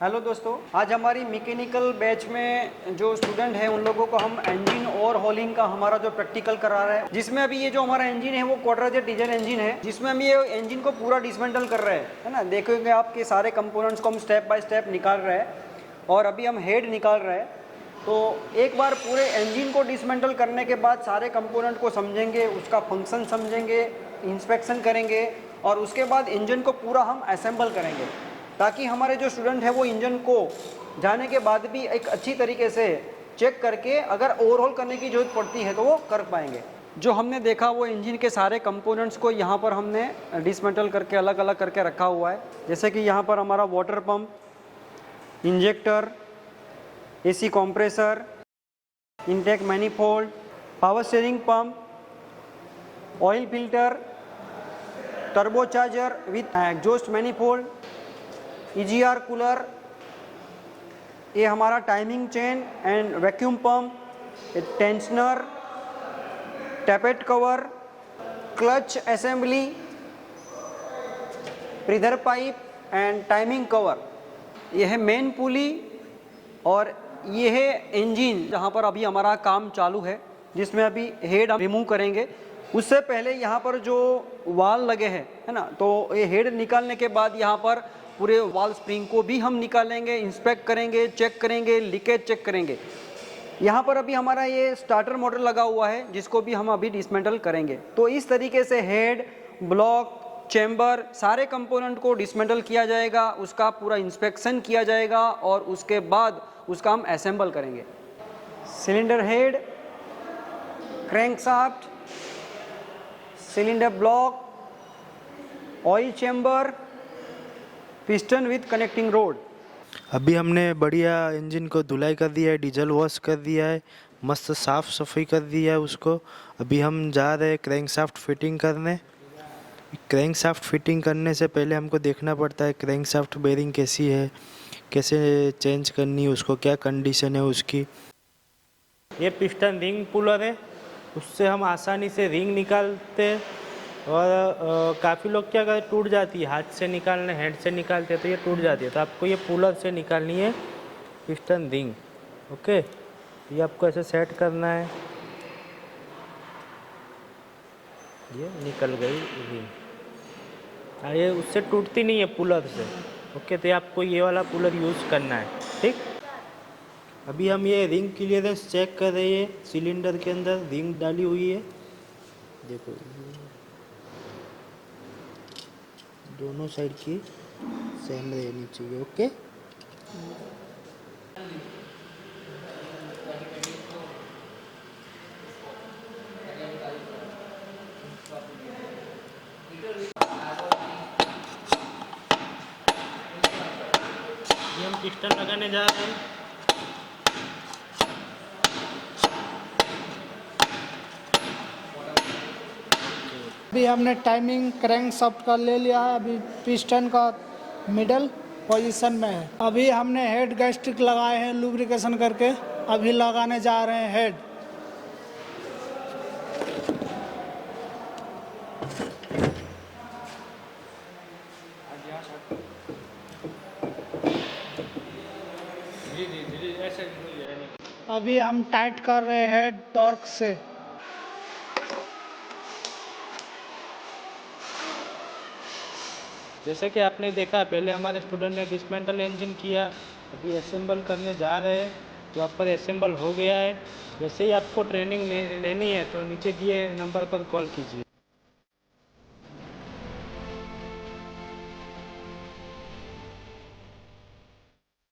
Hello दोस्तों, आज हमारी मैकेनिकल बैच में जो स्टूडेंट हैं उन लोगों को हम इंजन और हॉलिंग का हमारा जो प्रैक्टिकल करा रहे हैं, जिसमें अभी ये जो हमारा इंजन है वो क्वार्टर जेट डीजल इंजन है, जिसमें हम ये इंजन को पूरा डिसमेंटल कर रहे हैं, है ना। देखोगे आपके सारे कंपोनेंट्स को हम स्टेप बाय स्टेप निकाल रहे हैं और अभी हम हेड निकाल रहे हैं। तो एक बार पूरे इंजन को डिसमेंटल करने के बाद सारे कंपोनेंट को समझेंगे, उसका फंक्शन समझेंगे, इंस्पेक्शन करेंगे और उसके बाद इंजन को पूरा हम असेंबल करेंगे, ताकि हमारे जो स्टूडेंट है वो इंजन को जाने के बाद भी एक अच्छी तरीके से चेक करके अगर ओवरऑल करने की ज़रूरत पड़ती है तो वो कर पाएंगे। जो हमने देखा वो इंजन के सारे कंपोनेंट्स को यहाँ पर हमने डिसमेंटल करके अलग अलग करके रखा हुआ है। जैसे कि यहाँ पर हमारा water pump, injector, AC compressor, intake manifold, power steering pump, oil filter, turbocharger with exhaust manifold, EGR cooler, ये हमारा timing chain and vacuum pump, tensioner, tappet cover, clutch assembly, breather pipe and timing cover. यह है main पुली और ये है engine जहाँ पर अभी हमारा काम चालू है, जिसमें अभी हेड हम रिमूव करेंगे। उससे पहले यहाँ पर जो वाल लगे हैं, है ना, तो ये हेड निकालने के बाद यहाँ पर पूरे वाल स्प्रिंग को भी हम निकालेंगे, इंस्पेक्ट करेंगे, चेक करेंगे, लीकेज चेक करेंगे। यहाँ पर अभी हमारा ये स्टार्टर मोटर लगा हुआ है, जिसको भी हम अभी डिसमेंटल करेंगे। तो इस तरीके से हेड, ब्लॉक, चैम्बर, सारे कंपोनेंट को डिसमेंटल किया जाएगा, उसका पूरा इंस्पेक्शन किया जाएगा और उसके बाद उसका हम असेंबल करेंगे। Cylinder head, crankshaft, cylinder block, oil chamber, piston with connecting road. अभी हमने बढ़िया इंजन को धुलाई कर दिया है, डीजल वॉश कर दिया है, मस्त साफ़ सफाई कर दिया है उसको। अभी हम जा रहे हैं क्रैंकशाफ्ट फिटिंग करने। क्रैंकशाफ्ट फिटिंग करने से पहले हमको देखना पड़ता है क्रैंकशाफ्ट बेरिंग कैसी है, कैसे चेंज करनी है उसको, क्या कंडीशन है उसकी। ये पिस्टन रिंग पुलर है, उससे हम आसानी से रिंग निकालते हैं और काफ़ी लोग क्या करते, टूट जाती है, हाथ से निकालने, हैंड से निकालते हैं तो ये टूट जाती है। तो आपको ये पुलर से निकालनी है पिस्टन रिंग। ओके, ये आपको ऐसे सेट करना है, ये निकल गई रिंग। ये उससे टूटती नहीं है पुलर से। ओके, तो आपको ये वाला पुलर यूज़ करना है, ठीक। अभी हम ये रिंग क्लियरेंस चेक कर रहे हैं, सिलेंडर के अंदर रिंग डाली हुई है, देखो दोनों साइड की सेम रहनी चाहिए। ओके, ये हम पिस्टन लगाने जा रहे हैं। अभी हमने टाइमिंग क्रैंकशाफ्ट का ले लिया है, अभी पिस्टन का मिडल पोजीशन में है। अभी हमने हेड गैस्ट्रिक लगाए हैं लुब्रिकेशन करके, अभी लगाने जा रहे हैं हेड। अभी हम टाइट कर रहे हैं हेड टॉर्क से। जैसे कि आपने देखा, पहले हमारे स्टूडेंट ने डिसमेंटल इंजन किया, अभी असेंबल करने जा रहे हैं, तो आप पर असेंबल हो गया है। वैसे ही आपको ट्रेनिंग लेनी है तो नीचे दिए नंबर पर कॉल कीजिए।